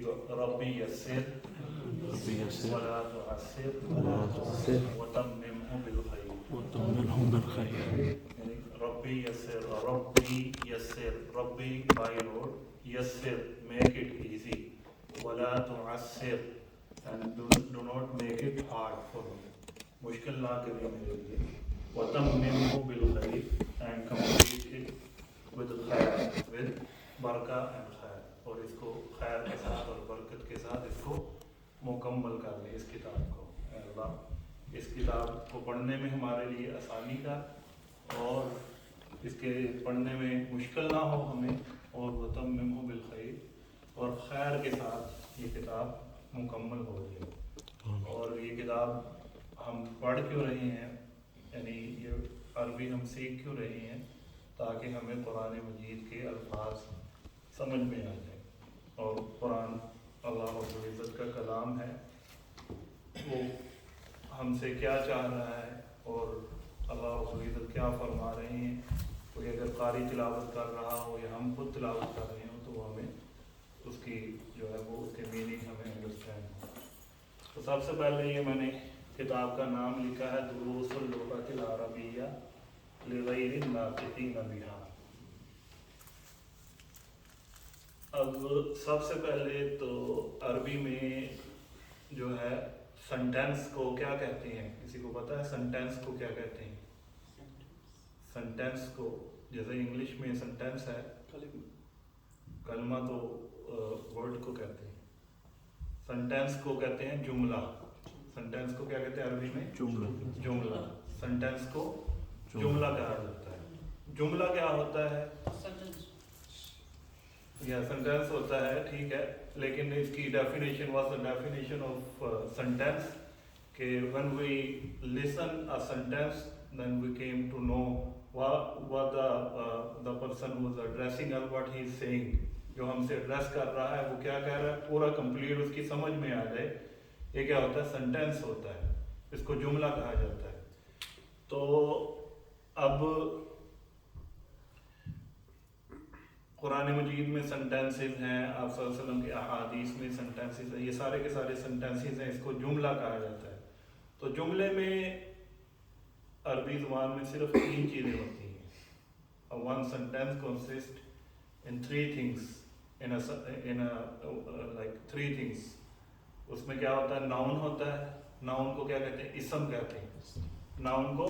रब्बी यस्सिर वला तुअस्सिर वतम्मिमहु बिल खैर। रब्बी यस्सिर, रब्बी माय लॉर्ड, यस्सिर मेक इट इजी, वला तुअस्सिर and do not make it hard for me, मुश्किल ना करिए मेरे लिए। वतम्मिमहु बिल खैर एंड कंप्लीट इट विद खैर, विद बरका एंड खैर, और इसको खैर के साथ और बरकत के साथ इसको मुकम्मल कर ले इस किताब को। अल्लाह इस किताब को पढ़ने में हमारे लिए आसानी का और इसके पढ़ने में मुश्किल ना हो हमें, और वतम्मिमहु बिल खैर, और खैर के साथ ये किताब मुकम्मल हो जाए। और ये किताब हम पढ़ क्यों रहे हैं, यानी ये अरबी हम सीख क्यों रहे हैं, ताकि हमें कुरान मजीद के अल्फाज समझ में आ जाए। और कुरान अल्लाह रब्बुल इज़्ज़त का कलाम है, वो हमसे क्या चाह रहा है और अल्लाह रब्बुल इज़्ज़त क्या फरमा रहे हैं। कोई अगर कारी तिलावत कर रहा हो या हम खुद तिलावत कर रहे हो तो हमें उसकी जो है वो उसके मीनिंग हमें अंडरस्टैंड हो। तो सबसे पहले ये मैंने किताब का नाम लिखा है दुरूसुल लुग़तिल अरबिय्या लिग़ैरिन नातिक़ीन बिहा। अब सबसे पहले तो अरबी में जो है सेंटेंस को क्या कहते हैं, किसी को पता है सेंटेंस को क्या कहते हैं? सेंटेंस को जैसे इंग्लिश में सेंटेंस है, कलमा तो वर्ड को कहते हैं, सेंटेंस को कहते हैं जुमला। सेंटेंस को क्या कहते हैं अरबी में? जुमला। सेंटेंस को जुमला कहा जाता है। जुमला क्या होता है? या सेंटेंस होता है, ठीक है, लेकिन इसकी definition was the definition of sentence कि when we listen a sentence then we came to know what the person who is addressing us what he is saying, जो हमसे एड्रेस कर रहा है वो क्या कह रहा है, पूरा कंप्लीट उसकी समझ में आ जाए, ये क्या होता है? सेंटेंस होता है, इसको जुमला कहा जाता है। तो अब कुरान मजीद में सेंटेंसेस हैं, आप सल्लल्लाहु अलैहि वसल्लम के अहादीस में सेंटेंसेस हैं, ये सारे के सारे सेंटेंसेस हैं, इसको जुमला कहा जाता है। तो जुमले में अरबी ज़ुबान में सिर्फ 3 चीज़ें होती हैं। One sentence consist in 3 things, in like 3 things. उसमें क्या होता है? नाउन होता है, नाउन को क्या कहते हैं? इसम कहते हैं, नाउन को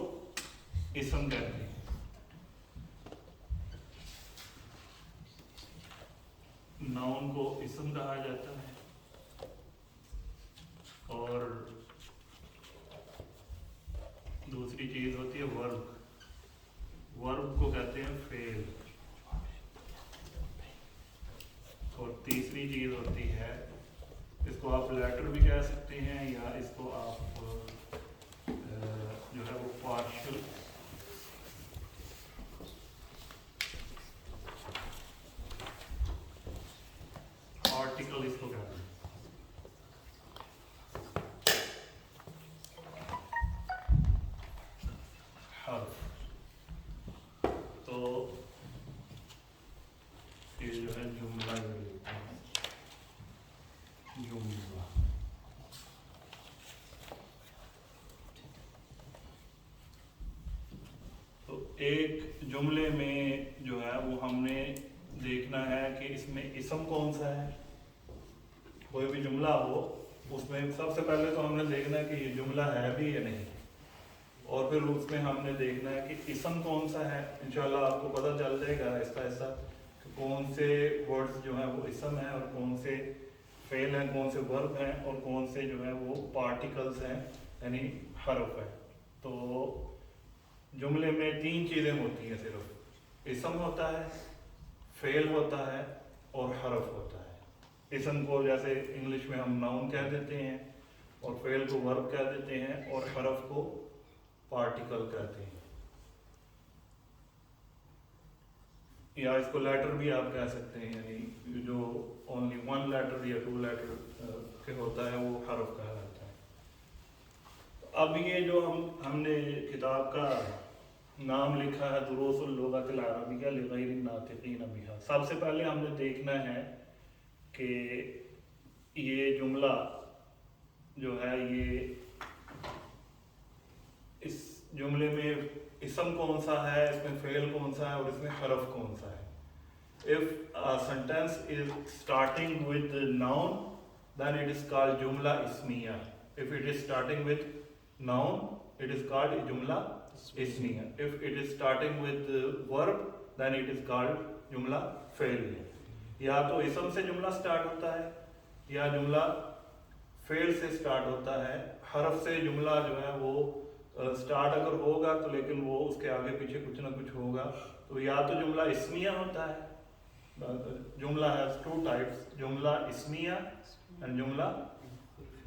इसम कहते हैं। नाउन को इसम कहा जाता है। और दूसरी चीज होती है वर्ब, वर्ब को कहते हैं फेल। और तीसरी चीज होती है, इसको आप लेटर भी कह सकते हैं या इसको आप जो है वो पार्शियल आर्टिकल इसको कहते हैं। हर्फ। तो ये जो है जुमला लिखते हैं, जुमला। तो एक जुमले में जो है वो हमने देखना है कि इसमें इसम कौन सा है। कोई भी जुमला हो उसमें सबसे पहले तो हमने देखना है कि ये जुमला है भी या नहीं, और फिर उसमें हमने देखना है कि इसम कौन सा है। इंशाल्लाह आपको पता चल जाएगा ऐसा ऐसा कि कौन से वर्ड्स जो हैं वो इसम है और कौन से फेल हैं, कौन से वर्ब हैं और कौन से जो है वो पार्टिकल्स हैं, यानी हर्फ है। तो जुमले में 3 चीज़ें होती हैं सिर्फ, इसम होता है, फेल होता है और हर्फ होता है। इसम को जैसे इंग्लिश में हम नाउन कह देते हैं, और फेल को वर्ब कह देते हैं, और हर्फ को पार्टिकल कहते हैं, या इसको लेटर भी आप कह सकते हैं, यानी जो ओनली 1 लेटर या 2 लेटर के होता है वो हर्फ कहा जाता है। अब ये जो हमने किताब का नाम लिखा है दुरूसुल लुग़तिल अरबिय्या लिग़ैरिन नातिक़ीन बिहा, सबसे पहले हमने देखना है कि ये जुमला जो है ये इस जुमले में इसम कौन सा है, इसमें फेल कौन सा है और इसमें हरफ कौन सा है। If a sentence is starting with the noun, then it is called jumla ismiya. If it is starting with noun, it is called jumla ismiya. If it is starting with the verb, then it is called jumla fe'liya. या तो इसम से जुमला start होता है या जुमला fail से स्टार्ट होता है। हरफ से जुमला जो है वो स्टार्ट अगर होगा तो लेकिन वो उसके आगे पीछे कुछ ना कुछ होगा, तो या तो जुमला इस्मिया होता है। जुमला हैज टू टाइप्स, जुमला इस्मिया एंड जुमला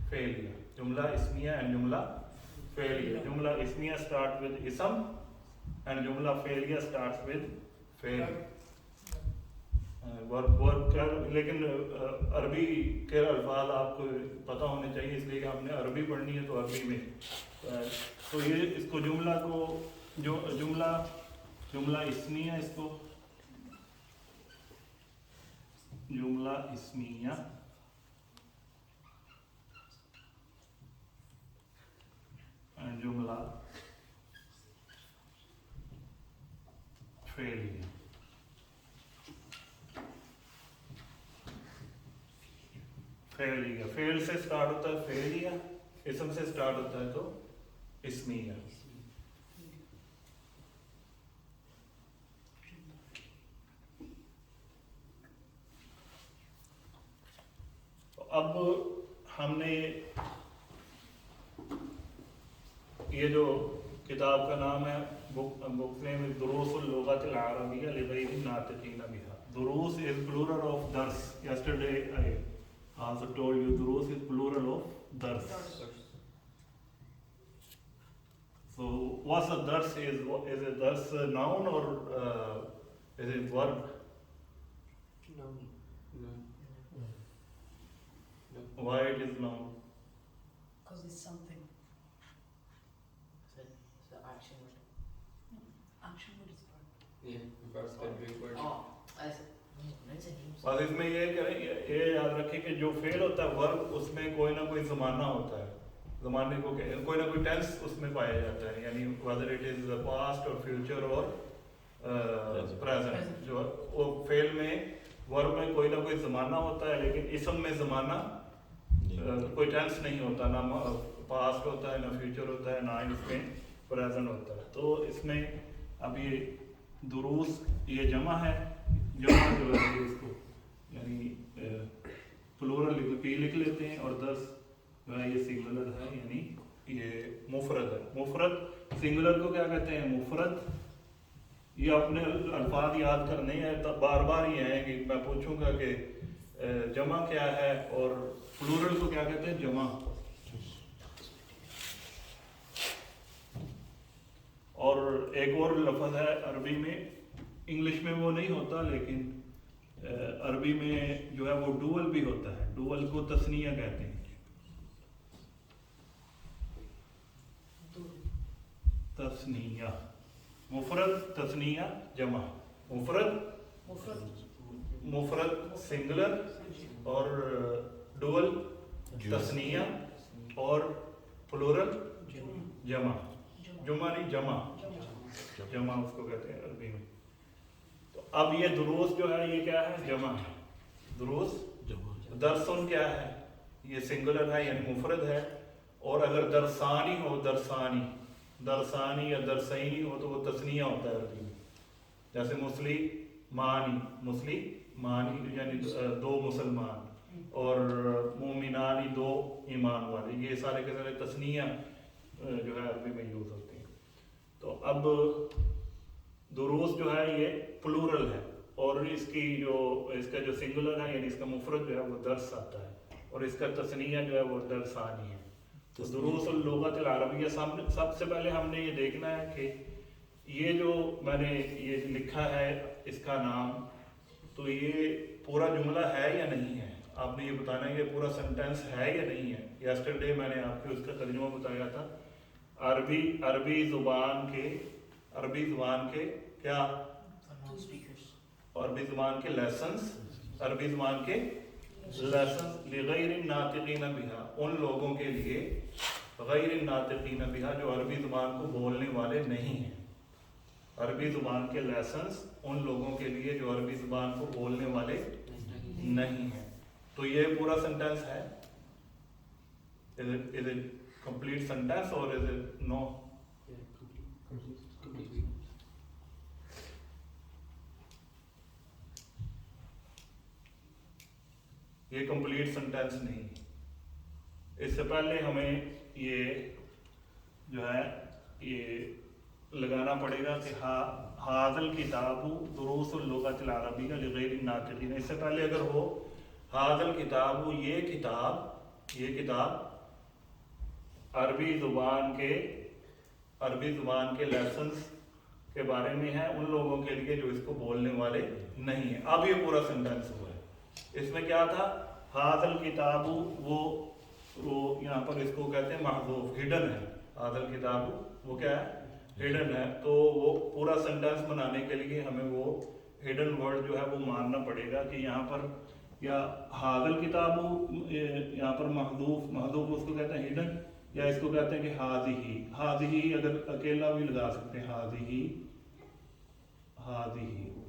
फेलिया। जुमला इस्मिया एंड जुमला फेलिया। जुमला इस्मिया स्टार्ट विद इसम एंड जुमला फेलिया स्टार्ट्स विद फेल। लेकिन अरबी के अल्फाज आपको पता होने चाहिए, इसलिए कि आपने अरबी पढ़नी है तो अरबी में तो ये इसको जुमला को जो जुमला इस्मिया, इसको जुमला इस्मिया एंड जुमला फेलिया। फेलिया, फेल से स्टार्ट होता है फेलिया, इसम से स्टार्ट होता है तो इस्मिया। अब हमने ये जो किताब का नाम है बुक नेम इज दुरूसुल लुगतिल अरबिय्या लिगैरि नातिकीन बिहा। दुरूस इज प्लूरल ऑफ दर्स। Yesterday I also told you durus is plural of dars. So what's a dars? Is a dars a noun or is it verb? Noun. Why it is noun? Because it's something. It's the action word. Action word is verb. Yeah, verbs can be word. Oh, I said. बस इसमें ये करें, ये याद रखें कि जो fail होता है वर्ब, उसमें कोई ना कोई ज़माना होता है। ज़माने को कोई ना कोई टेंस उसमें पाया जाता है, यानी whether it is past और फ्यूचर और प्रेजेंट। जो वो फेल में वर्ब में कोई ना कोई ज़माना होता है, लेकिन इसम में ज़माना कोई टेंस नहीं होता, ना पास्ट होता है, ना फ्यूचर होता है, ना इसमें प्रेजेंट होता है। तो इसमें अब ये दुरूस ये जमा है, जमा जो है इसको यानी प्लूरल लिख लेते हैं और दर्स जो है ये सिंगुलर है, यानी ये मुफरद है। मुफरद सिंगुलर को क्या कहते हैं? मुफरद। ये अपने अल्फाज याद करने हैं, तब बार बार ये हैं कि मैं पूछूंगा कि जमा क्या है और प्लूरल को क्या कहते हैं? जमा। और एक और लफ्ज़ है अरबी में, इंग्लिश में वो नहीं होता, लेकिन अरबी में जो है वो डुअल भी होता है। डुअल को तस्निया कहते हैं। तस्निया, मुफरद, तस्निया, जमा। मुफरद सिंगुलर और डुअल तस्निया और प्लूरल जमा। जुमा नहीं, जमा। जमा उसको कहते हैं अरबी में। तो अब ये दुरूस जो है ये क्या है? जमा है। दुरूस दरसन क्या है? ये सिंगुलर है यानी मुफरद है। और अगर दरसानी हो, दरसानी या दरसैनी हो तो वो तस्निया होता है अरबी में। जैसे मुस्लिमानी यानी दो मुसलमान, और मोमिनानी दो ईमान वाले, ये सारे के सारे तस्निया जो है अरबी में यूज होती हैं। तो अब दुरूस जो है ये प्लूरल है और इसका जो सिंगुलर है यानी इसका मुफरद जो है वो दर्स आता है और इसका तस्निया जो है वो दरसानी है। तो दुरूस और लुगत अरबिया, सबसे पहले हमने ये देखना है कि ये जो मैंने ये लिखा है इसका नाम, तो ये पूरा जुमला है या नहीं है। आपने ये बताना है कि पूरा सेंटेंस है या नहीं है। यस्टरडे मैंने आपको उसका तर्जुमा बताया था। अरबी जुबान के क्या? अरबी जुबान के लेसन्स, अरबी जुबान के लेसन लिगैर नातिकीन बिहा, उन लोगों के लिए, गैर नातिकीन बिहा जो अरबी ज़ुबान को बोलने वाले नहीं हैं। अरबी ज़ुबान के लेसन्स उन लोगों के लिए जो अरबी ज़ुबान को बोलने वाले नहीं हैं। तो ये पूरा सेंटेंस है। Is it complete sentence or is it no? Complete. ये कंप्लीट सेंटेंस नहीं। इससे पहले हमें ये जो है ये लगाना पड़ेगा कि हाज़ल किताबु दुरूसुल लुग़तिल अरबिय्या लिग़ैरि नातिक़ीन। इससे पहले अगर हो हाज़ल किताबु, ये किताब अरबी ज़ुबान के लेसन्स के बारे में है उन लोगों के लिए जो इसको बोलने वाले नहीं है। अब ये पूरा सेंटेंस हुआ है। इसमें क्या था, हाज़ल किताबु, वो यहाँ पर इसको कहते हैं महज़ूफ़, हिडन है। हाज़ल किताबु वो क्या है, हिडन है। तो वो पूरा सेंटेंस बनाने के लिए हमें वो हिडन वर्ड जो है वो मानना पड़ेगा कि यहाँ पर या हाज़ल किताबु, यहाँ पर महज़ूफ़ उसको कहते हैं हिडन, या इसको कहते हैं कि हाज़िही अगर अकेला भी लगा सकते हैं,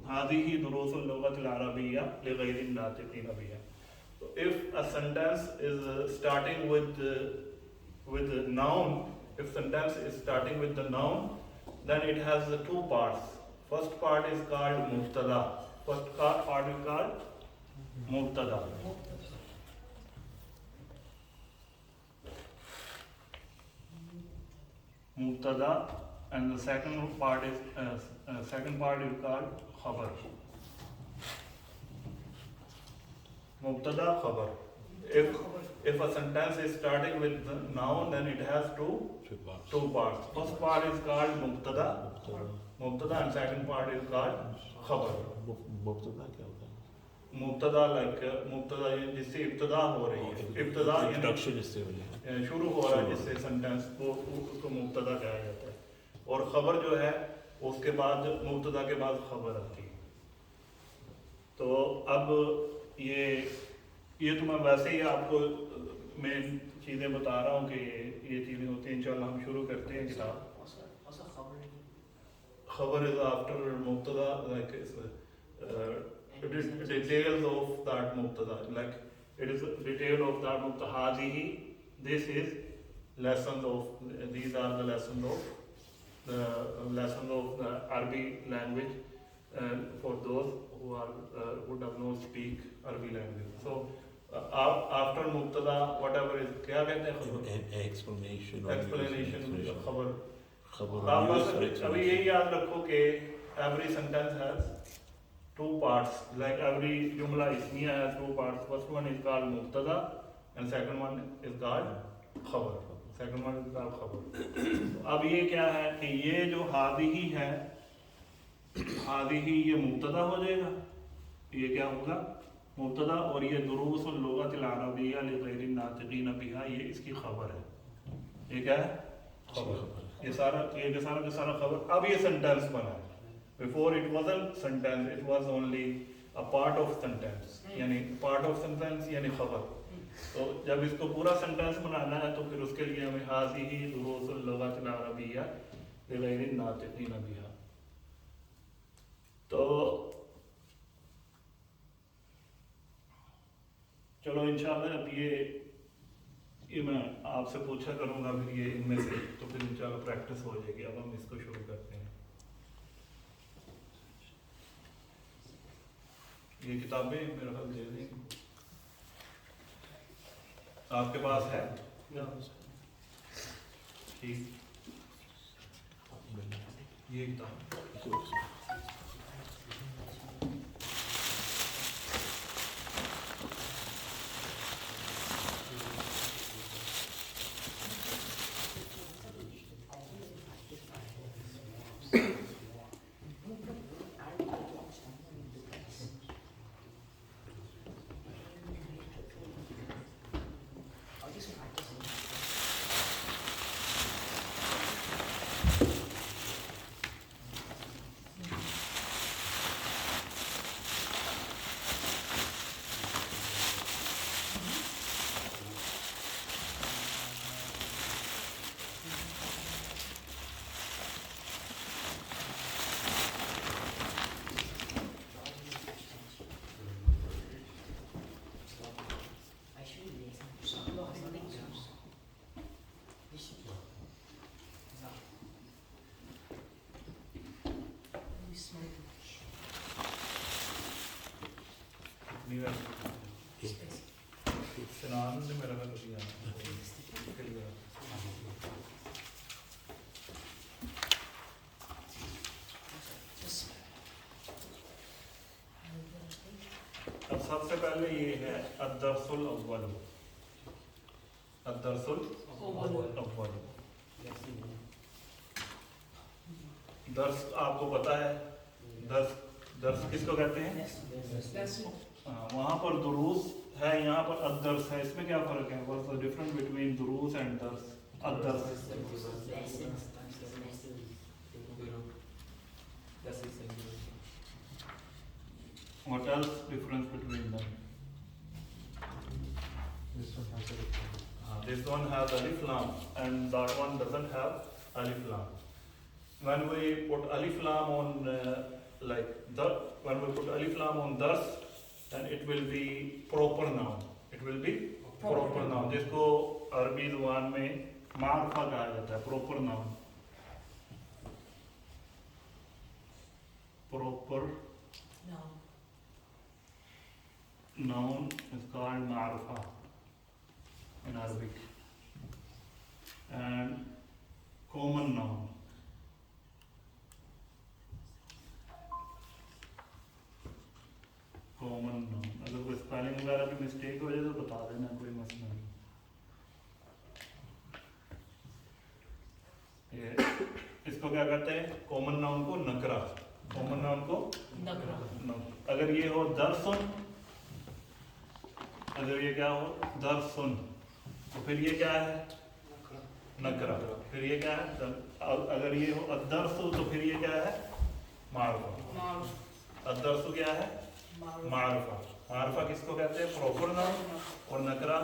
हाज़िही दुरूसुल लुग़तिल अरबिय्या लिग़ैरि नातिक़ीन बिहा। So if a sentence is starting with noun, if sentence is starting with the noun, then it has the two parts. First part is called mubtada. Mubtada, and the second part is called khabar. Mubtada, khabar. If a sentence is starting with the noun, then it has two parts. First part is called mubtada, and second part is called khabar. मुब्तदा क्या होता है? मुब्तदा मुब्तदा जिससे इब्तदा हो रही है, इब्तदा introduction इससे हो जाए, शुरू हो रहा है जिससे सेंटेंस को, उसको मुब्तदा कहा जाता है। और खबर जो है उसके बाद, मुब्तदा के बाद खबर आती है। तो अब ये तो मैं वैसे ही आपको मेन चीज़ें बता रहा हूँ कि ये चीज़ें होती हैं। इंशाल्लाह हम शुरू करते हैं किताब। खबर इज आफ्टर मुब्तदा, like details of that mubtada, like it is a detail of that mubtada. Hazihi, this is lessons of, these are the lessons of the Arabic language for those who does not speak Arabic language. So after mubtada, whatever is, क्या कहते हैं, explanation खबर। खबर आप बस अभी यही याद रखो कि every sentence has two parts, like every jumla ismiya has two parts. First one is called mubtada and second one is called khabar. अब ये क्या है कि ये जो हादिही है, हादिही ये मुब्तदा हो जाएगा, ये क्या होगा मुब्तदा, और ये दुरूसुल लुग़तिल अरबिय्या लिग़ैरि नातिक़ीन बिहा, ये इसकी खबर है। ये क्या है, खबर। ये सारा खबर। अब ये सेंटेंस बना है। Before it wasn't sentence, it was only a part of sentence, यानी part of sentence यानी खबर। तो जब इसको पूरा सेंटेंस बनाना है तो फिर उसके लिए हमें हाज़िही दुरूसुल लुग़तिल अरबिय्या लिग़ैरि नातिक़ीन बिहा। तो चलो इंशाल्लाह अब ये मैं आपसे पूछा करूँगा फिर ये इनमें से, तो फिर इंशाल्लाह प्रैक्टिस हो जाएगी। अब हम इसको शुरू करते हैं। ये किताबें मेरा ख्याल दे देंगे, आपके पास है? ठीक, ये किताब सिनान ने मेरा घर दिया अब सबसे पहले ये है अद्दरसुल अव्वल। अद्दरसुल अव्वल दर्स आपको पता है, दर्स दर्स किसको कहते हैं? वहाँ पर दुरूस है, यहाँ पर अद्दर्स है, इसमें क्या फ़र्क है? What is the difference between दुरूस एंड दर्स? अद्दर्स what else difference between them? This one has alif lam and that one doesn't have alif lam. When we put alif lam on when we put alif lam on dars, then it will be proper noun. It will be proper noun. जिसको अरबी ज़ुबान में मार्फा कहा जाता है, proper noun. Proper No. noun is called ma'rufa in Arabic, and common noun. Common noun, अगर कोई spelling वगैरह की मिस्टेक हो जाए तो बता देना, कोई मसला नहीं। ये इसको क्या कहते हैं? कॉमन नाउन को नकरा, कॉमन नाउन को नकरा। अगर ये हो दरसुन, अगर ये क्या हो दरसुन, तो फिर ये क्या है? नकरा। फिर ये क्या है? अगर ये हो अद्दरसु, तो फिर ये क्या है? मारुफा। अद्दरसु क्या है? मारुफा। मारुफा किसको कहते हैं? प्रॉपर नाउन, और नकरा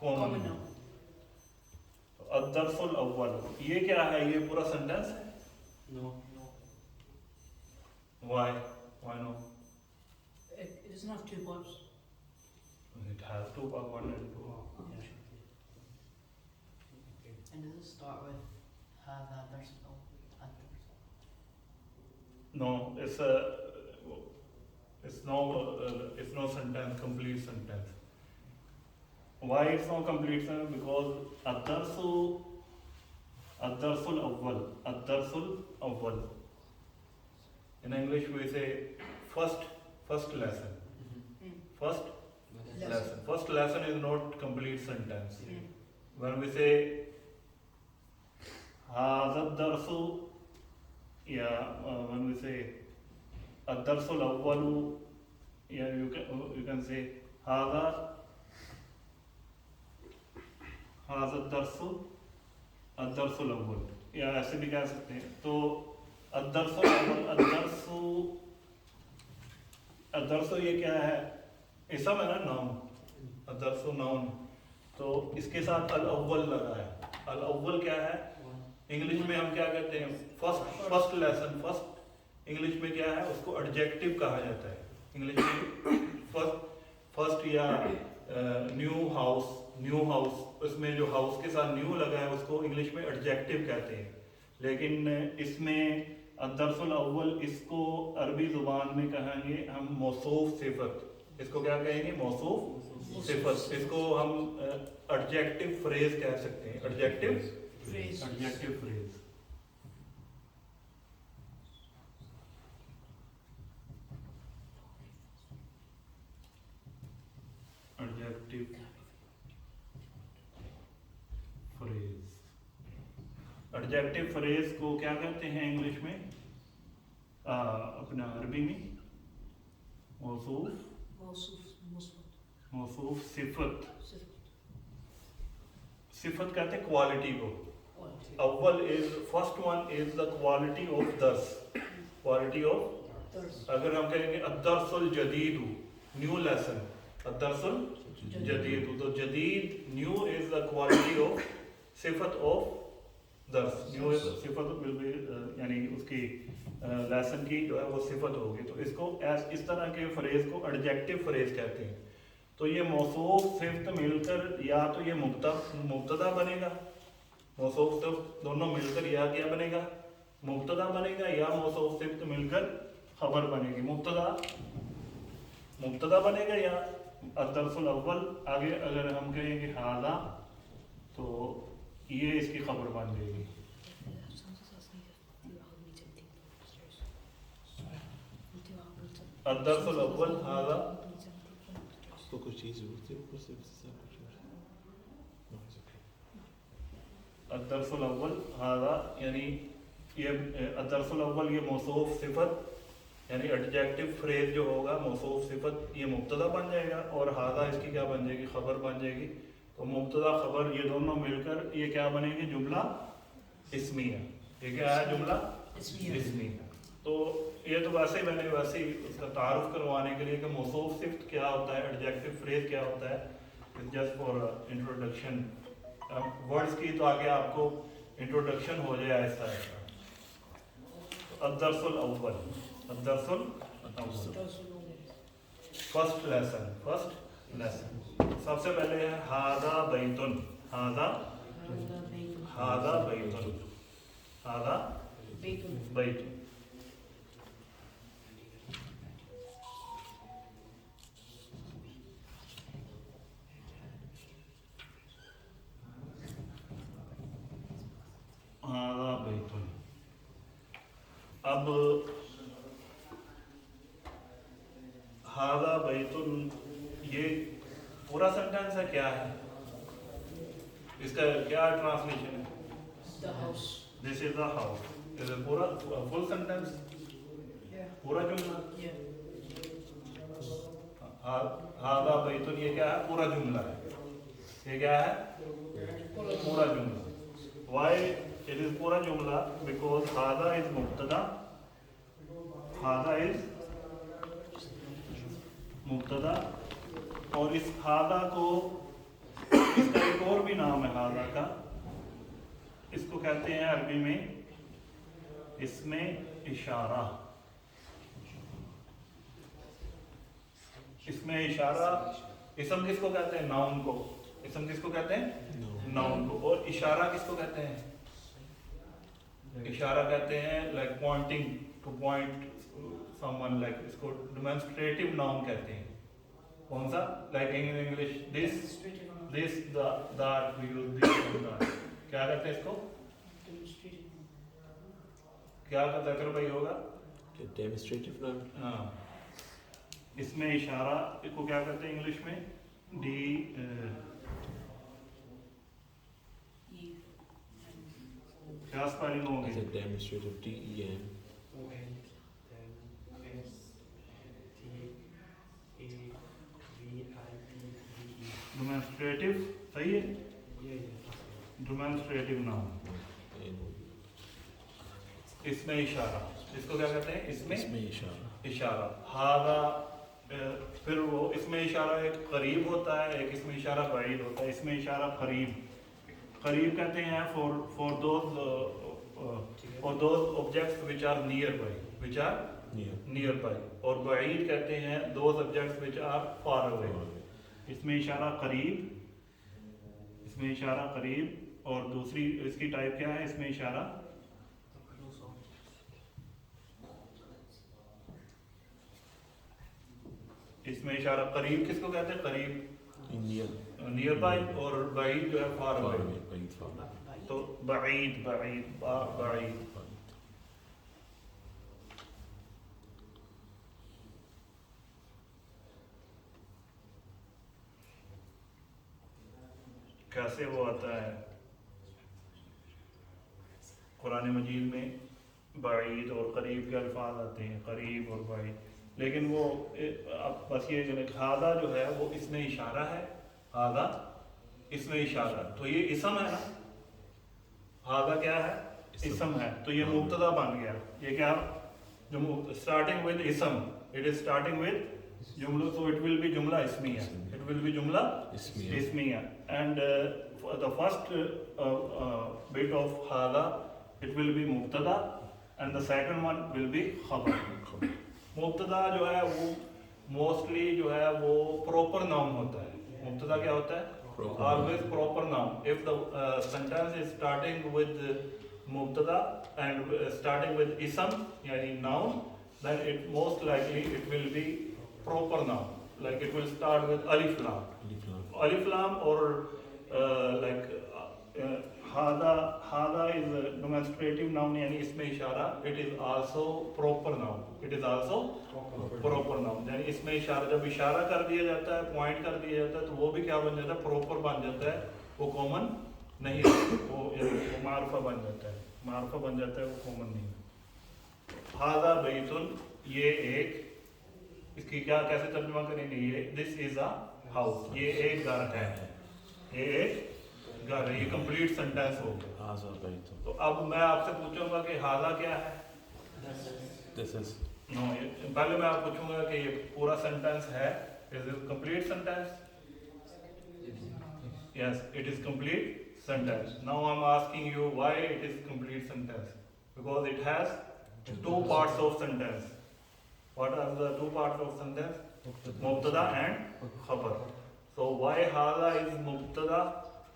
कॉमन नाउन। अद्दरसुल अव्वल, ये क्या है? ये पूरा सेंटेंस है? No. Why? Why no? It doesn't have two parts. It has two parts, one and two. And does it start with هذا درس أو الدرس? No, it's no sentence, complete sentence. Why it's no complete sentence? Because ad-darsul awwal. In English we say first lesson. First lesson. First lesson is not complete sentence. When we say hadha ad-darsu, when we say ad-darsul awwal, you can say hadha ad-darsul awwal, या ऐसे भी कह सकते हैं। तो अद्दरसु ये क्या है? इसम है ना, नाउन। अद्दरसु नाउन, तो इसके साथ अल अव्वल लगा है। अल अव्वल क्या है? इंग्लिश में हम क्या कहते हैं? First lesson. फर्स्ट इंग्लिश में क्या है? उसको एडजेक्टिव कहा जाता है। इंग्लिश में फर्स्ट या न्यू हाउस, उसमें जो हाउस के साथ न्यू लगा है उसको इंग्लिश में एडजेक्टिव कहते हैं। लेकिन इसमें अद्दरसुल अव्वल, इसको अरबी ज़ुबान में कहेंगे हम मौसूफ सिफत। इसको क्या कहेंगे? मौसूफ सिफत। इसको हम एडजेक्टिव फ्रेज कह सकते हैं। Adjective phrase. एडजेक्टिव फ्रेज को क्या कहते हैं इंग्लिश में? अपना अरबी में मौसूफ सिफत। सिफत कहते हैं क्वालिटी को। अव्वल is first one is the quality of दर्स। क्वालिटी ऑफ, अगर हम कहेंगे अद्दरसुल जदीदु, न्यू लेसन, अद्दरसुल जदीदु, तो जदीद new is the quality of सिफत ऑफ दर्स। न्यू सिफत विल बी, यानी उसकी लेसन की जो है वो सिफत होगी। तो इसको इस तरह के फ्रेज को एडजेक्टिव फ्रेज कहते हैं। तो ये मौसूफ सिफ्त मिलकर या तो ये मुब्तदा बनेगा, मौसूफ सिफ्त दोनों मिलकर या क्या बनेगा? मुब्तदा बनेगा, या मौसूफ सिफ्त मिलकर खबर बनेगी। मुब्तदा मुब्तदा बनेगा या अद्दर्सुल अव्वल आगे अगर हम कहेंगे हादा तो ये इसकी खबर बन जाएगी। अद्दर्सुल अव्वल हादा तो कुछ चीज़ होती है ऊपर से अद्दर्सुल अव्वल हादा यानी ये अद्दर्सुल अव्वल ये मौसूफ सिफत यानी एडजेक्टिव फ्रेज जो होगा मौसूफ सिफत ये मुब्तदा बन जाएगा और हादा इसकी क्या बन जाएगी खबर बन जाएगी। तो मुब्तदा खबर ये दोनों मिलकर ये क्या बनेगी जुमला इस्मिया। ये क्या है जुमला इस्मिया। तो ये तो वैसे ही मैंने वैसे ही उसका तारुफ करवाने के लिए कि मौसूफ सिफत क्या होता है एडजेक्टिव फ्रेज क्या होता है जस्ट फॉर इंट्रोडक्शन वर्ड्स की तो आगे आपको इंट्रोडक्शन हो जाए ऐसा ऐसा। अद्दर्सुल अव्वल फर्स्ट लेसन सबसे पहले है हादा बैतुन हादा बैतुन हादा बैतुन। अब हादा बैतुन ये पूरा सेंटेंस है क्या है इसका क्या ट्रांसलेशन है this is the house is पूरा फुल सेंटेंस पूरा जुमला हादा बैतुन ये क्या है पूरा जुमला है ये क्या है पूरा जुमला। व्हाई इट इज पूरा जुमला बिकॉज हादा इज मुब्तदा और इस हादा को इसका एक और भी नाम है हादा का इसको कहते हैं अरबी में इसमें इशारा। इसमें इशारा इसम किसको कहते हैं नाउन को इसम किसको कहते हैं नाउन को और इशारा किसको कहते हैं इशारा कहते हैं like pointing to point someone like इसको डेमोंस्ट्रेटिव नाउन कहते हैं। कौन सा like in English this that we use this क्या कहते हैं इसको क्या ज़कर भाई होगा डेमोंस्ट्रेटिव नाउन। हाँ इसमें इशारा इसको क्या कहते हैं इंग्लिश में डी क्या स्पेलिंग होगी डेमोंस्ट्रेटिव DEM डेमोंस्ट्रेटिव सही है डेमोंस्ट्रेटिव नाउन। इसमें इशारा इसको क्या कहते हैं इसमें इशारा हादा फिर वो इसमें इशारा एक करीब होता है एक इसमें इशारा बाइद होता है। इसमें इशारा करीब कहते हैं for those objects which are near by और बाइद कहते हैं those objects which are far away. इसमें इशारा करीब और दूसरी इसकी टाइप क्या है इसमें इशारा करीब किसको कहते हैं करीब नियर बाई और बाइद जो है फार अवे। तो बाइद कैसे वो आता है कुरान मजीद में बाईद और करीब के अल्फाज आते हैं करीब और बाईद लेकिन वो अब बस ये हादा जो है वो इसमें इशारा है हादा इसमें इशारा तो ये इसम है ना हादा क्या है इसम है तो ये मुब्तदा बन गया। ये क्या जो स्टार्टिंग विद इसम इट इज स्टार्टिंग विद जुमला so it will be jumla ismiya and the first bit of hada it will be mubtada and the second one will be khabar। मुब्तदा जो है वो मोस्टली जो है वो प्रॉपर नाउन होता है। मुब्तदा क्या होता है always proper noun if the sentence is starting with mubtada and starting with ism yani noun then it most likely it will be proper noun. Like it will start with alif lam. Alif lam. Alif lam or hada is a demonstrative noun, यानी इसमें इशारा. It is also proper noun. It is also proper noun. यानी इसमें इशारा, जब इशारा कर दिया जाता है, पॉइंट कर दिया जाता है, तो वो भी क्या बन जाता है? प्रॉपर बन जाता है. वो कॉमन नहीं है, वो मार्फा बन जाता है. मार्फा बन जाता है, वो कॉमन नहीं है. हादा बैतुन, ये एक, इसकी क्या कैसे तर्जुमा करेंगे? ये दिस इज अ हाउस, ये एक घर है. ये एक घर है. ये कंप्लीट सेंटेंस हो गया. हाजा बैतुन. तो अब मैं आपसे पूछूंगा कि हादा क्या है. This is. नो, पहले मैं आपको पूछूंगा कि ये पूरा सेंटेंस है. Is it complete sentence? Yes, it is complete sentence. Now I am asking you why it is complete sentence. Because it has two parts of sentence. What are the two parts of sentence? Mubtada and khabar. So why hadha is mubtada?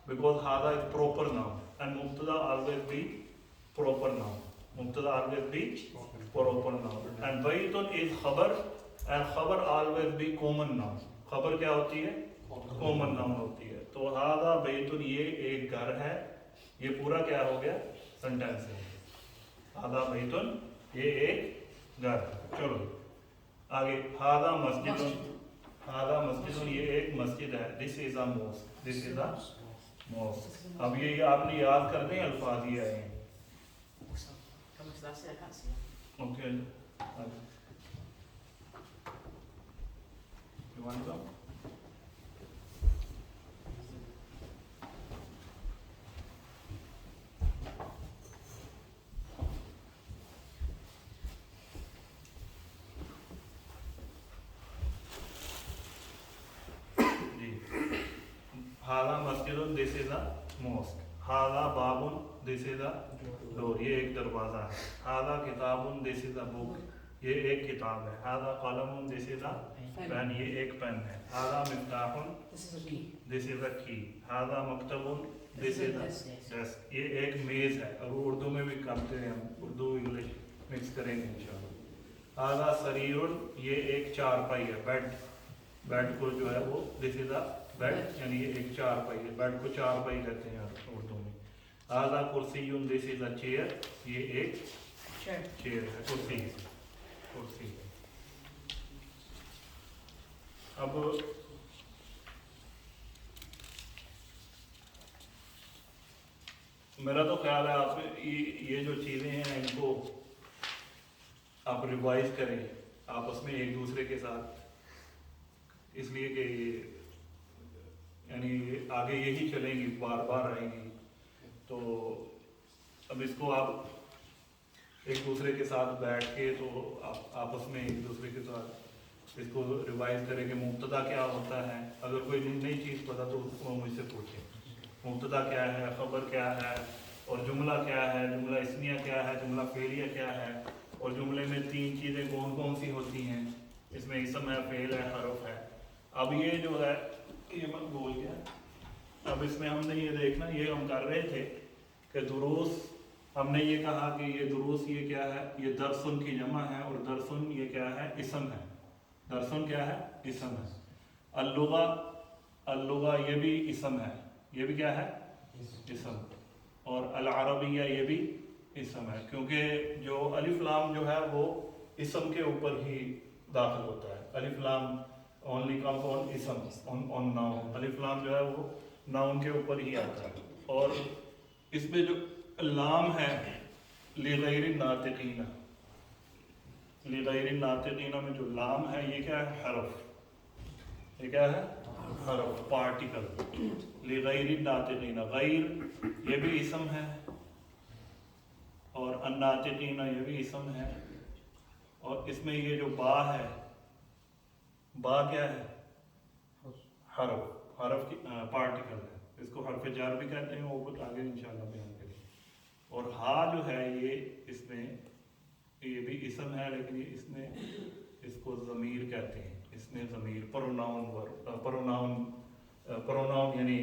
Because hadha is proper noun and mubtada always be proper noun. Mubtada always be proper noun. And baytun is khabar and khabar always be common noun. Khabar क्या होती है? Common noun होती है. तो हादा बैतुन, ये एक घर है. ये पूरा क्या हो गया? सेंटेंस है. हादा बैतुन, ये एक घर. चलो आगे. हादा मस्जिदुन. हादा मस्जिदुन, ये एक मस्जिद है. This is a mask. This is a mask. अब ये आपने याद करने अल्फाज ये आए हैं. How much did I say? I can't see it. Okay. You want to go? हादा मस्जिदुन, दिस इज अ मॉस्क. हादा बाबुन, दिस इज अ डोर, ये एक दरवाजा है. हादा किताबुन, दिस इज अ बुक, ये एक किताब है. हादा कलमुन, दिस इज अ पेन, ये एक पेन है. हादा मिफ्ताहुन, This is a key. This is a key. हादा मक्तबुन, this is a Yes. Desk, ये एक मेज है. अब उर्दू में भी करते हैं हम, उर्दू इंग्लिश मिक्स करेंगे इंशाल्लाह. हादा सरीरुन, ये एक चारपाई है. बेड, बेड को जो है वो दिस इज अ बेड, यानी ये एक चारपाई है. बेड को चारपाई कहते हैं उर्दू में. हादा कुर्सीयुन, दिस इज अ चेयर, ये एक Sure. चेयर है. कुर्सी, कुर्सी. अब मेरा तो ख्याल है आप ये जो चीज़ें हैं इनको आप रिवाइज करें आपस में एक दूसरे के साथ, इसलिए कि यानी आगे यही चलेंगी, बार बार आएंगी. तो अब इसको आप एक दूसरे के साथ बैठ के तो आप आपस में एक दूसरे के साथ इसको रिवाइज करें कि मुब्तदा क्या होता है. अगर कोई नई चीज़ पता तो उसको मुझसे पूछें. मुब्तदा क्या है, ख़बर क्या है, और जुमला क्या है, जुमला इस्मिया क्या है, जुमला फ़ेलिया क्या है, और जुमले में तीन चीज़ें कौन कौन सी होती हैं. इसमें इसम है, फ़ेल है, हरफ है. अब ये जो है ये मत बोल गया. अब इसमें हमने ये देखना, ये हम कर रहे थे कि दुरूस, हमने ये कहा कि ये दुरूस ये क्या है, ये दरसुन की जमा है, और दरसुन ये क्या है, इसम है. दरसुन क्या है, इसम है. अल्लुगा, अल्लुगा ये भी इसम है, ये भी क्या है, इसम. और अल अरबिया ये भी इसम है, क्योंकि जो अलिफ लाम जो है वो इसम के ऊपर ही दाखिल होता है. अलिफ लाम ओनली कम्स ऑन इसम, ऑन नाउन. अलिफ लाम जो है वो नाउन के ऊपर ही आता है. और इसमें जो लाम है लिगैरि नातिकीना, लिगैरि नातिकीना में जो लाम है ये क्या है, हरफ. ये क्या है, हरफ, पार्टिकल. लिगैरि नातिकीना, गैर ये भी इसम है, और अन्नातिकीना ये भी इसम है. और इसमें ये जो बा है, बा क्या है, हरफ, हरफ की पार्टिकल है. इसको हरफ जार भी कहते हैं, वो कुछ आगे इंशाल्लाह बयान करेंगे. और हा जो है ये इसमें ये भी इसम है, लेकिन ये इसमें इसको ज़मीर कहते हैं. इसमें ज़मीर प्रोनाउन, प्रोनाउन, प्रोनाउन यानी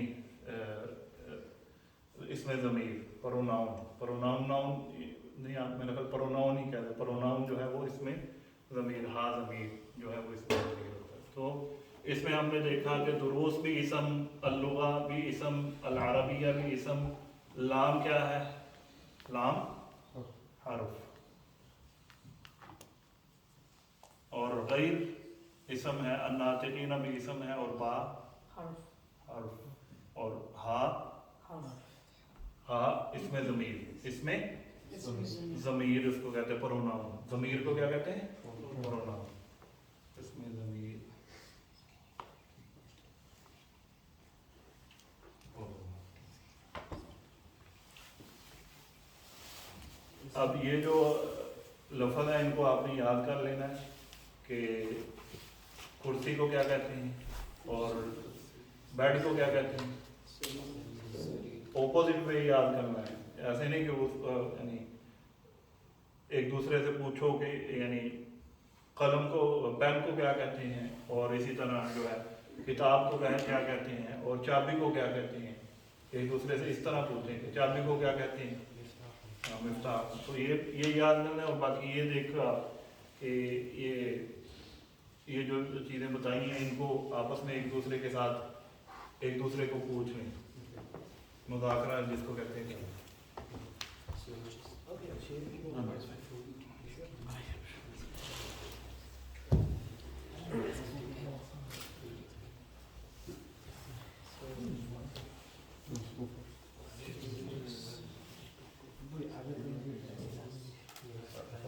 इसमें ज़मीर प्रोनाउन, प्रोनाउन नाउन नहीं, आप मेरे ख्याल प्रोनाउन ही कहते हैं. प्रोनाउन जो है वो इसमें ज़मीर, हा ज़मीर. जो है वो इस्तेमाल नहीं होता। तो इसमें हमने देखा कि दुरूस भी इसम, अल्लुगा भी इसम, अल-अरबिया भी इसम, लाम क्या है? लाम हर्फ, और गैर इसम है, अन्नातिकीना भी इसम है, और बा हर्फ हर्फ, और हा इसमें ज़मीर, इसमें ज़मीर इसको कहते हैं प्रोनाउन। ज़मीर को क्या कहते हैं? प्रोनाउन। इसमें ज़मीर अब ये जो लफ्ज़ है इनको आपने याद कर लेना है कि कुर्सी को क्या कहते हैं और बेड को क्या कहते हैं। ऑपोजिट वे याद करना है, ऐसे नहीं कि उस यानी एक दूसरे से पूछो कि यानी कलम को, पेन को क्या कहते हैं, और इसी तरह जो है किताब को क्या कहते हैं, और चाबी को क्या कहते हैं। एक दूसरे से इस तरह पूछें कि चाबी को क्या कहते हैं, मिफ्ताह। तो ये याद करना है। और बाकी ये देखा कि ये जो चीज़ें बताई हैं इनको आपस में एक दूसरे के साथ एक दूसरे को पूछ लें, मुज़ाकरा जिसको कहते हैं।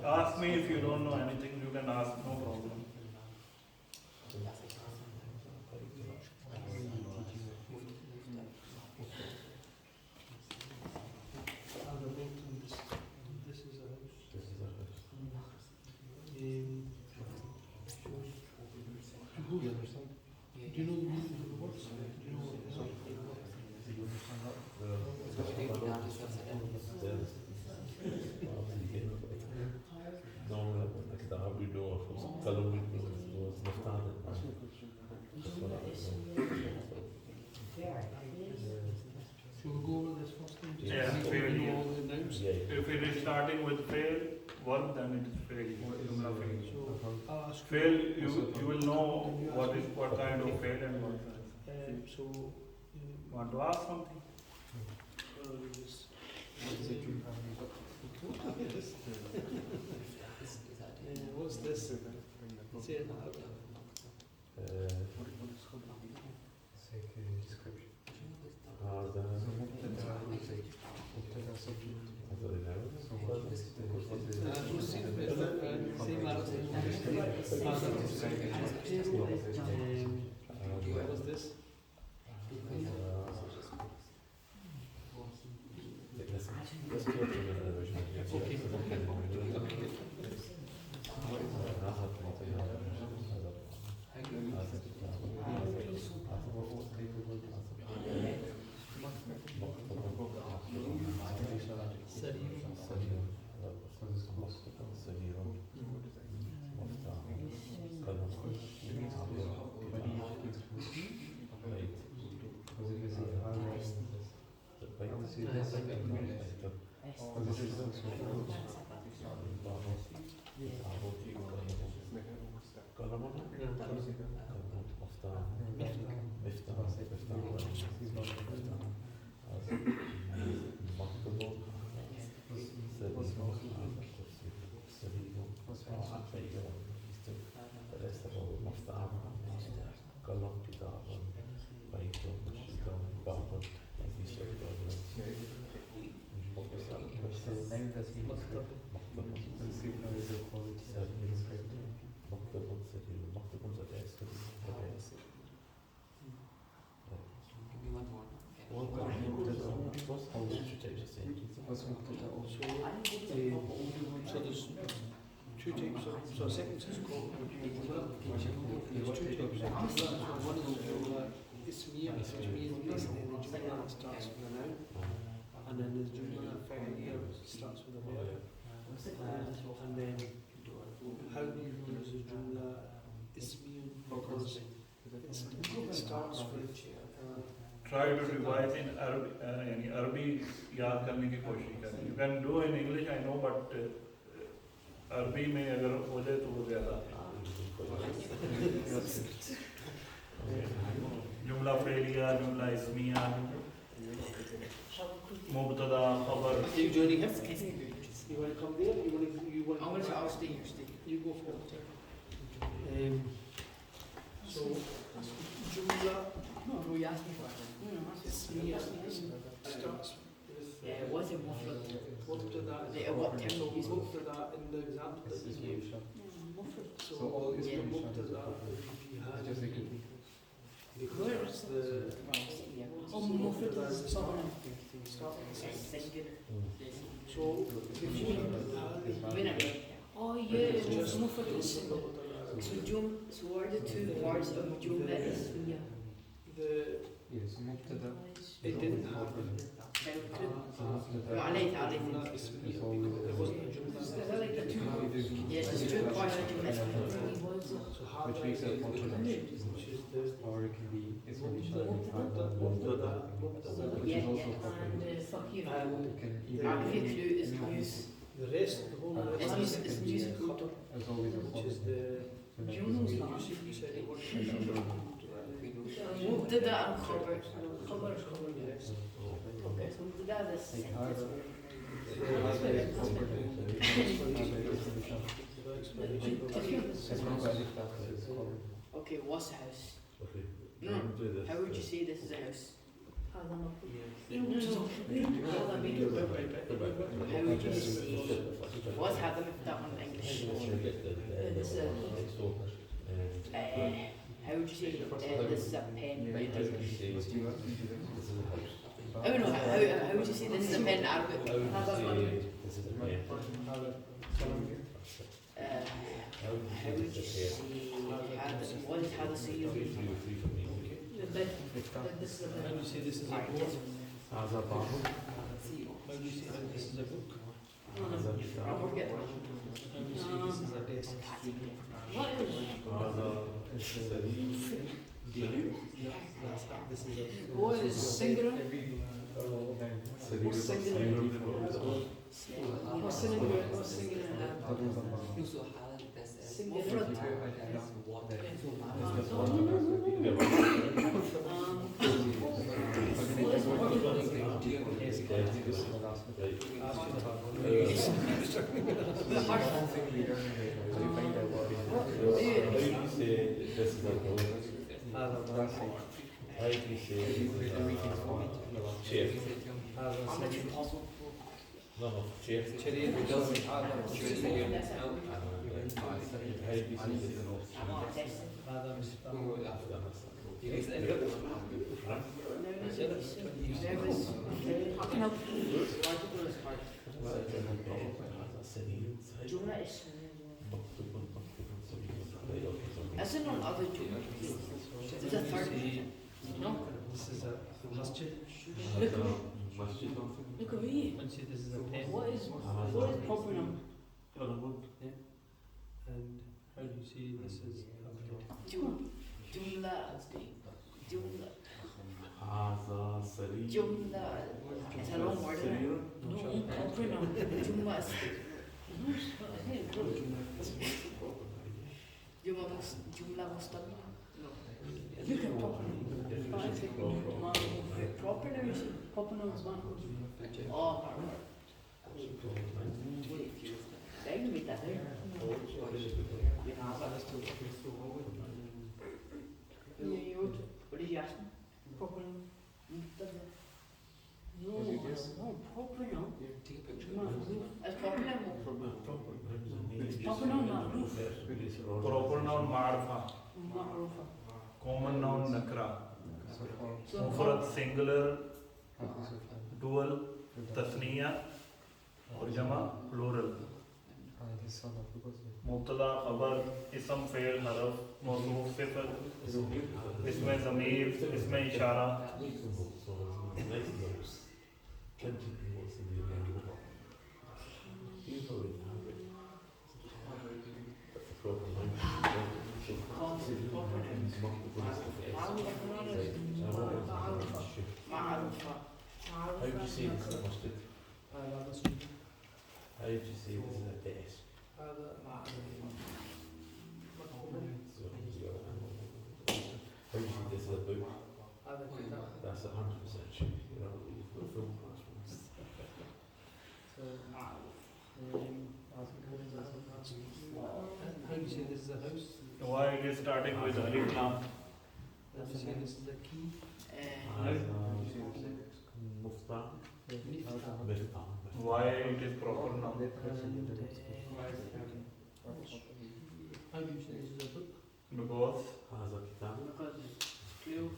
Ask me if you don't know anything, you can ask, no problem. This is a do you understand? Do you know the meaning of the words? Do you know what किताब भी दो और कलम भी दो, मफ्ताह है। Shall we go over this first thing? Just Yeah, so we fail, know yeah. all the nouns? If it is starting with fail verb, then it is fail. Jumla fail. So I'll ask Fail, you will know what kind of fail and what kind. Want to ask something? What's this? Say it loud. What's this? So there's two types of, so a sentence is called jumla. There's two types of jumla. One is jumla ismiya, which means basically the jumla starts with a noun, and then there's jumla fi'liya, which starts with a verb. And then how do you use a jumla ismiya? Because it starts with Try to revise in Arabic याद करने की कोशिश करें. You can do in English, I know, but अरबी में अगर हो जाए तो वो ज़्यादा जुमला फेलिया, जुमला इस्मिया, मुब्तदा, खबर. Are you joining him? You want to come there? You want I'm gonna I'll stay here, stay. You go for it. So, Jumla No, you asked me for it. Ismiya starts with Yeah, what's it mufrad? Mubtada. Yeah, what term So you use? Mubtada in the example that you gave. So all is the Yeah. Mubtada will be Just like had because the Oh, mufrad is someone. starting Singular. So before Winner. Oh yeah, mufrad is singular. So so what are the two parts of jumla ismiya? the yes, مبتدا it didn't have عليك Jumla Ismiya because there wasn't a Jumla. Is that like the two? Yeah, there's two parts of jumla ismiya. So which هذا makes it alternate, which is the or it can be اسم الإشارة Mubtada, مبتدا Mubtada, which Yeah, is also yeah, properly. and fakir. and It can Yeah. either عارف يكلو اسم يوس the rest, the whole rest اسم يوس اسم يوس is كوتر. as always a which is formula. the Yunus you نعم. said it was مبتدا and خبر. خبر yes. Okay, so مبتدا ده Like هذا هذا هذا is properly. هذا is اسم الإشارة. As long as it is called. Okay, what's a house? Okay. No, how would you say this is a house? هذا مفروض. Yeah. No, no, هذا بيجي. How would you say? What's هذا مبتدا in English? This is how would you say this is a pen? Oh no, how would you say this is a pen in Arabic? هذا مفروض. How would you say هذا what is هذا سيء? The bed. This is a How do bed. you say this is a Alright, book? yes. هذا باب. How do you say that this is a book? No, no, I'll forget. How do you say this is a desk? What is? This is a What is singular? What's singular? What's singular? What's singular? Singular. As in on other jumlas. Is a third? No. This is a masjid. Look at me. Look at me. And say this is a pen. What is proper noun? And how do you say this is a bed? Jumla. Jumla. سريع Jumla. It's a long word, isn't it? No, proper noun. Jumla is Jumla mustamila. Look at proper noun. Proper noun is proper noun is one. Oh, proper. They can read that there. Yeah, you wrote it. What did you ask me? Proper noun. No, no, proper noun. That's proper noun. Proper noun, not roof. Proper noun Marpha, Ma'rufa. common noun nakra, So, मुफरद singular, dual, तस्निया और जमा plural. मुब्तदा खबर इसम fail हरफ मौजूद सिफर इसमें ज़मीर इसमें इशारा Ma'rufa. How do you say this is a mustard? هذا مسجد. How do you say this is a desk? هذا Usually this is a book. I would do that. That's 100% true. You know, for a film class. So, How do you say this is a house? Why it is starting with alif lam? How do you say this is a key? Mufta. Why it is proper noun? How do you say this is a book? Because هذا كتاب. Because it's clue.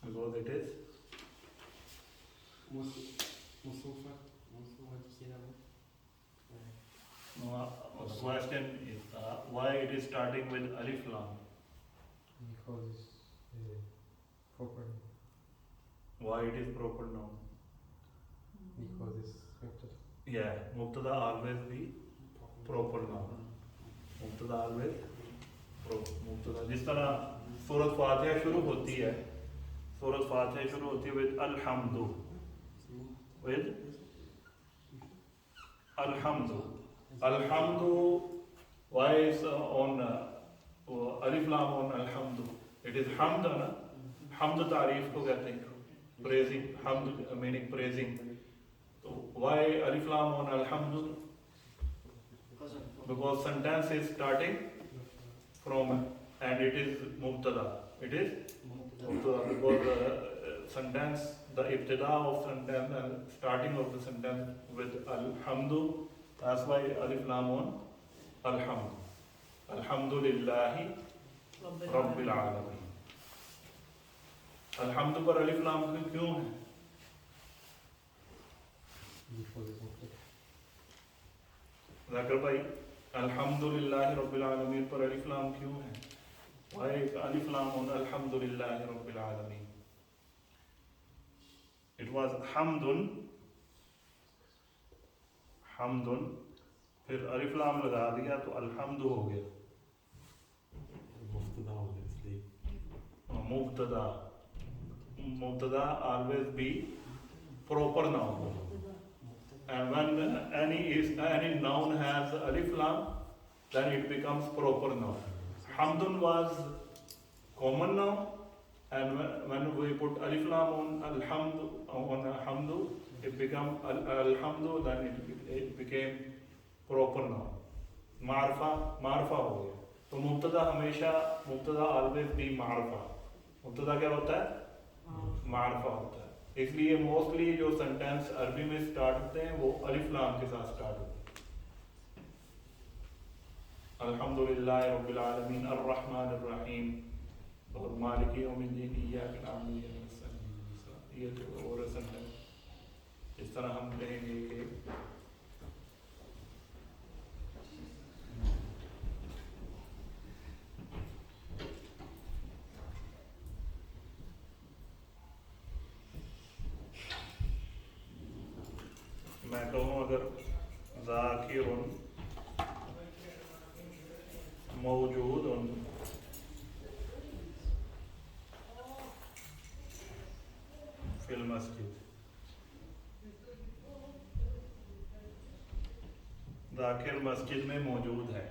because it is the question is why it is starting with alif lam? Because it's proper. Why it is proper noun? Because it's mubtada. Yeah, mubtada always be proper noun. Mubtada always mubtada. जिस तरह सूरत फातिहा शुरू होती है, सूरत फातिहा शुरू होती है with alhamdu, with alhamdu. Alhamdu, why is on alif lam on alhamdu? It is hamd, na? Hamd तारीफ को कहते हैं, praising. Hamd meaning praising. So why alif lam on alhamdu? Because sentence is starting from and it is mubtada. It is mubtada because sentence, the ibtida of sentence and starting of the sentence with alhamdu. That's why alif lam on alhamd. Alhamdulillahi Rabbil Alameen. Alhamdu पर alif lam क्यों है? Because it's mubtada. जाकर भाई अल्हम्दुलिल्लाहि रब्बिल आलमीन पर अलिफ लाम क्यों है? Why अलिफ लाम on अल्हम्दुलिल्लाहि रब्बिल आलमीन? It was hamdun, फिर अलिफ लाम लगा दिया तो अल्हम्दु हो गया. Mubtada always be proper noun. And when any noun has alif lam, then it becomes proper noun. Hamdun was common noun, and when we put alif lam on hamdu, it became alhamdu, then it became proper noun. Marfa हो गया. तो मुब्तदा always be मारफा. मुब्तदा क्या होता है? मारफा होता है. इसलिए mostly जो सेंटेंस अरबी में स्टार्ट होते हैं वो अलिफ लाम के साथ स्टार्ट होते हैं. अल्हम्दुलिल्लाहि रब्बिल आलमीन अर्रहमानिर रहीम और मालिकी यौमिद्दीन इय्याका नअबुदु व इय्याका नस्तईन. ये जो और सेंटेंस इस तरह हम कहेंगे कि मैं कहूँ अगर ज़ाकिरुन मौजूदुन फिल मस्जिद. ज़ाकिर मस्जिद में मौजूद है.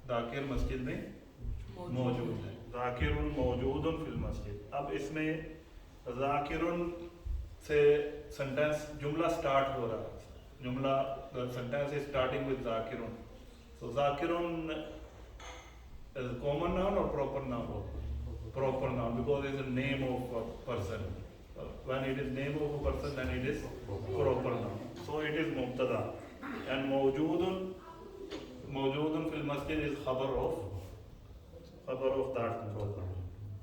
ज़ाकिर मस्जिद में मौजूद है. ज़ाकिरुन मौजूदुन फिल मस्जिद. अब इसमें ज़ाकिरुन से सेंटेंस जुमला स्टार्ट हो रहा है. Jumla, the sentence is starting with Zakirun. So Zakirun is a common noun or proper noun? Proper noun, because it is the name of a person. When it is name of a person, then it is proper noun. So it is mubtada. And mawjoodun fil masjid is khabar of that proper.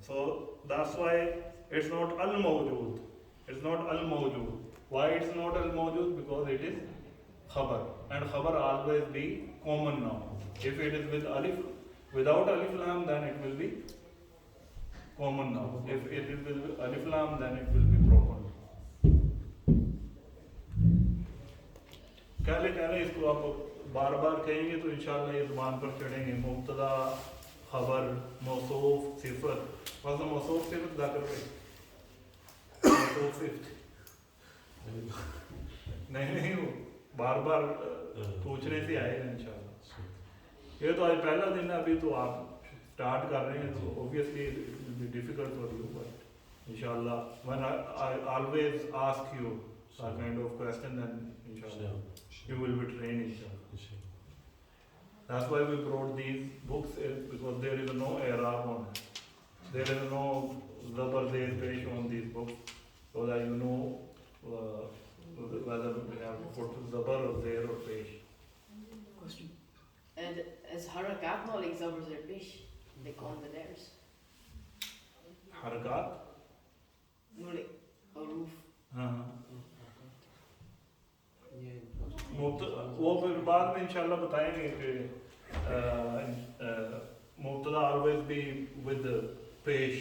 So that's why it's not al-mawjood. It's not al-mawjood. Why it's not al-mawjood? Because it is khabar, and khabar always be common noun. If it is with alif, without alif lam, then it will be common noun. If it is with alif lam, then it will be proper noun. कहले इसको आप बार बार कहेंगे तो इंशाल्लाह ये ज़ुबान पर चढ़ेंगे. मुब्तदा, खबर, मौसूफ, सिफत. बस मौसूफ सिफत दा करके मौसूफ सिफत नहीं वो बार बार पूछने से आएगा इंशाल्लाह। ये तो आज पहला दिन है, अभी तो आप स्टार्ट कर रहे हैं, तो obviously it will be difficult for you, but इंशाल्लाह when I always ask you a kind of question, then inshallah you will be trained inshallah. That's why we brought these books, because there is no i'rab on it. There is no zabar zair pesh on these books, so that you know whether we have put zabar or zair or pesh. Question. And is harakat not like zabr or pish? They call the letters. Harakat? No, like a roof. हाँ ये वो फिर बाद में इंशाल्लाह बताएंगे कि मुब्तदा always be with पेश,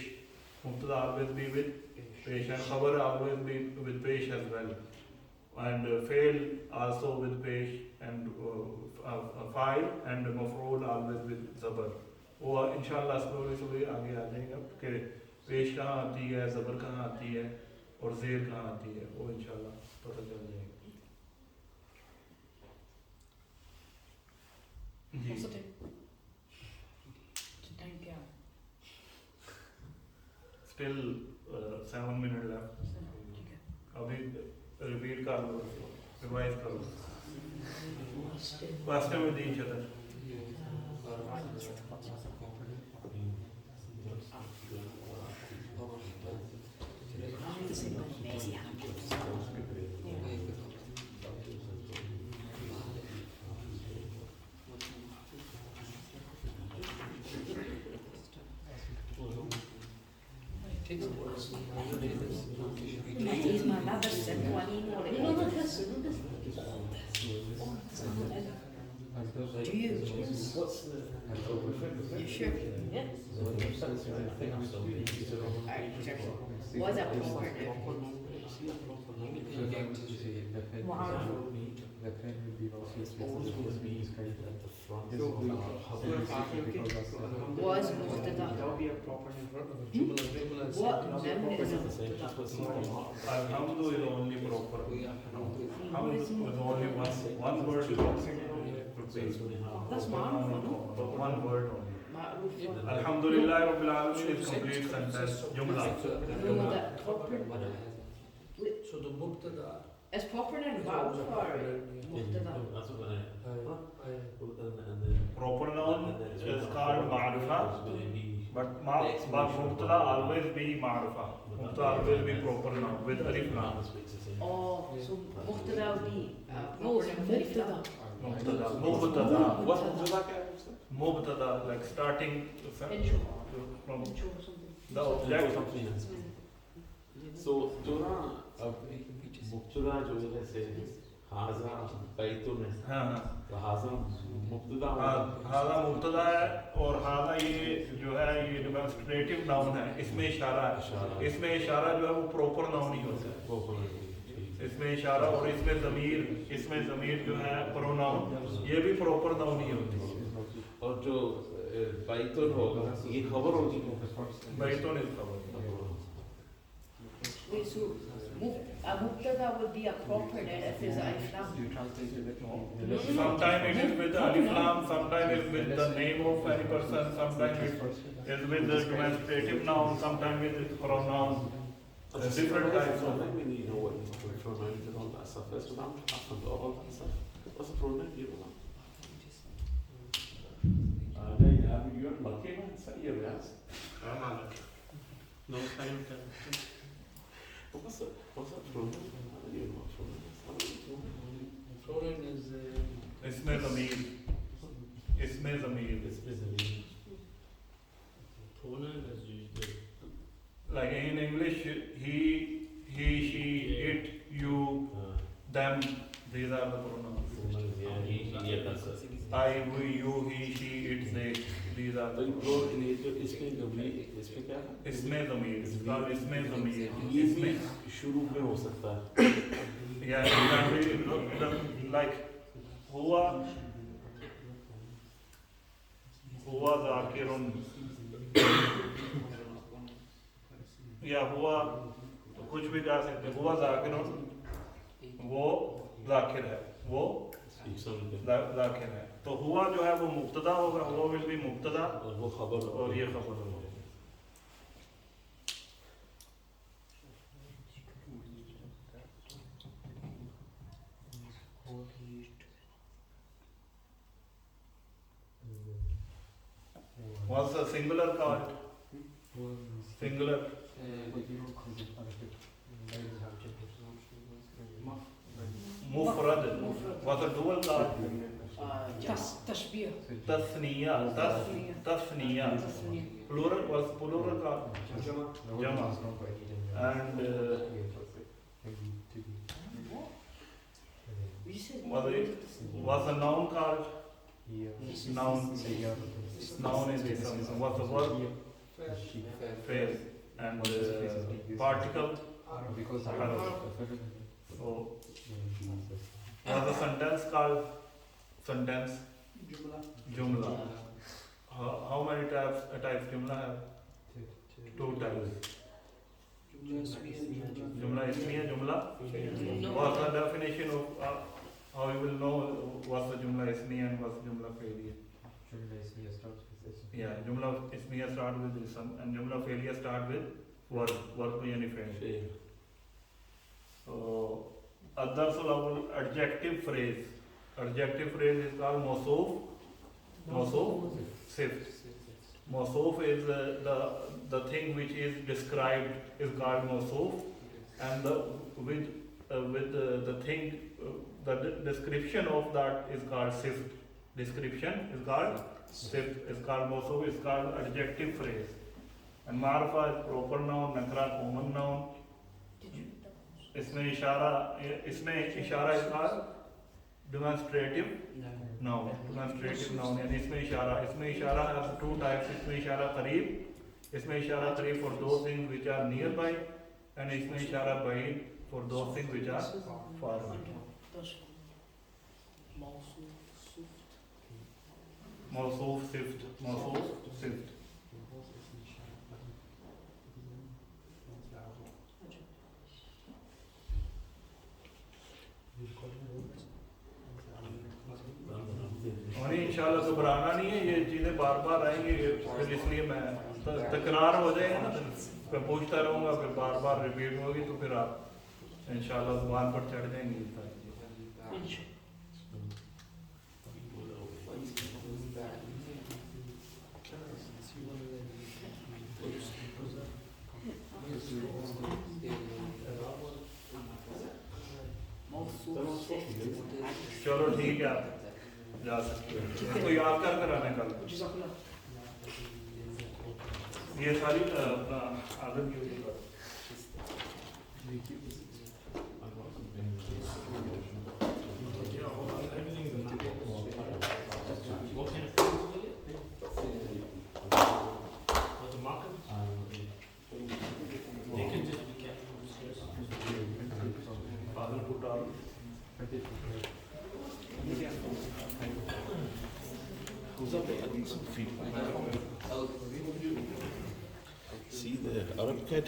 मुब्तदा always be with पेश, and खबर always be with पेश as well, and fail also with पेश, and file and मफरूल always with ज़बर। वो इंशाल्लाह स्लोली आगे आ जाएगा कि पेश कहाँ आती है, ज़बर कहाँ आती है और ज़ेर कहाँ आती है, वो इंशाल्लाह पता चल जाएगा। जी What's the time? Time क्या? स्टिल 7 मिनट लेफ्ट, ठीक है। अभी रिपीट कर लो, रिवाइज करो। Question with each other. Do you? What's the You sure? Yeah. Alright, check. What's that proper name? the pen will be also Always will be at the front Yes, of we- our hub. Was مبتدأ. That would be a proper name for Jumla. Jumla is What something name else. is It's the same, مبتدأ? just the same. Alhamdu is only proper. Hamd is only one word is That's ma'ruf, no? one word only. معروف. Alhamdulillah Rabbil Alamin is complete sentence. Jumla. No, that proper. So the mubtada. Is proper name معروف or مبتدأ? That's what I. And Proper noun is called ma'rifa, but mubtada always be ma'rifa. Mubtada always be proper noun with alif lam. Oh, so مبتدأ would be proper name with alif lam. Mubtada. Mubtada. What mubtada क्या है उससे? Mubtada, like starting Intro. from Intro or something. the object. Something else. So जो ना अब मुब्तदा जो है जैसे हाजा बैतुन है, हाँ हाँ। तो हाजा मुब्तदा हादा मुब्तदा है और हादा ये जो है ये डेमोन्स्ट्रेटिव नाउन है, इसमें इशारा है। इसमें इशारा जो है वो प्रॉपर नाउन ही होता है। वो इसमें इशारा और इसमें ज़मीर जो है प्रोनाउन, ये भी प्रॉपर नाउन ही होती है। और जो बैतुन होगा ये खबर होगी बैतुन इस खबर। Wait, so a mubtada would be a proper name if there's an alif lam. you translated it wrong. Sometimes it is with the alif lam, sometimes it is with the name of any person, sometimes it is with the demonstrative noun, sometimes with the pronoun. There's different types of. I mean, you know what pronouns and all that stuff. First of all, all that stuff. What's the pronoun you know? You're lucky man. Say your yes. No time. What's the pronoun? I don't even know what pronoun is. Pronoun is इसमें ज़मीर, इसमें ज़मीर. pronoun is usually Like in English, he, she, it, you, them. These are the pronouns. Yeah, that's it. I, we, you, he, she, it, they. These are तो the pro इसमें गमी इसमें क्या है? इसमें ज़मीर. इसमें ज़मीर. ये भी इसमें शुरू में हो सकता है. yeah, it can be like हुआ ज़ाकिरुन या हुआ कुछ भी कह सकते. हुआ ज़ाकिरुन, वो ज़ाकिर है. वो ज़ाकिर है। तो हुआ जो है वो मुब्तदा होगा, हुआ विल बी मुब्तदा और वो खबर और ये खबर होगा। What's the singular called? Singular. Mufrad. What's the dual called? تشبيه. Tasniya. Tasniya. Plural. What's plural called? Jama. And what's the noun called? Noun. Noun is ism. What's the verb? Phrase. And particle. So what's the sentence called? Sentence. Jumla. How many types jumla have? Two types. Jumla ismiya, jumla. What's the definition of how you will know what's the jumla ismiya and what's the jumla failure? Yeah, jumla ismiya start with ism and jumla failure start with verb yani fail. So ad-darsul awwal adjective phrase. Adjective phrase is called mawsoof. Mawsoof sift. Mawsoof is the thing which is described is called mawsoof, and with the thing the description of that is called sift. Description is called sift. Is called mawsoof. Is called adjective phrase. And ma'rifa is proper noun, nakra common noun. इसमें इशारा is called demonstrative noun. Demonstrative noun यानी इसमें इशारा has two types. इसमें इशारा करीब for those things which are nearby, and इसमें इशारा बाइद for those things which are far away. Mawsoof sift. और इंशाल्लाह घबराना नहीं है, ये चीज़ें बार बार आएंगी, फिर इसलिए मैं तकरार हो जाएगा ना, फिर पूछता रहूँगा, फिर बार बार रिपीट होगी, तो फिर आप इंशाल्लाह ज़ुबान पर चढ़ जाएंगी सारी चीज़ें। चलो ठीक है, आप जा सकते हो, इसको याद कर आने कल। ये सारी अपना आदत की हुई बात। See the Arab cat?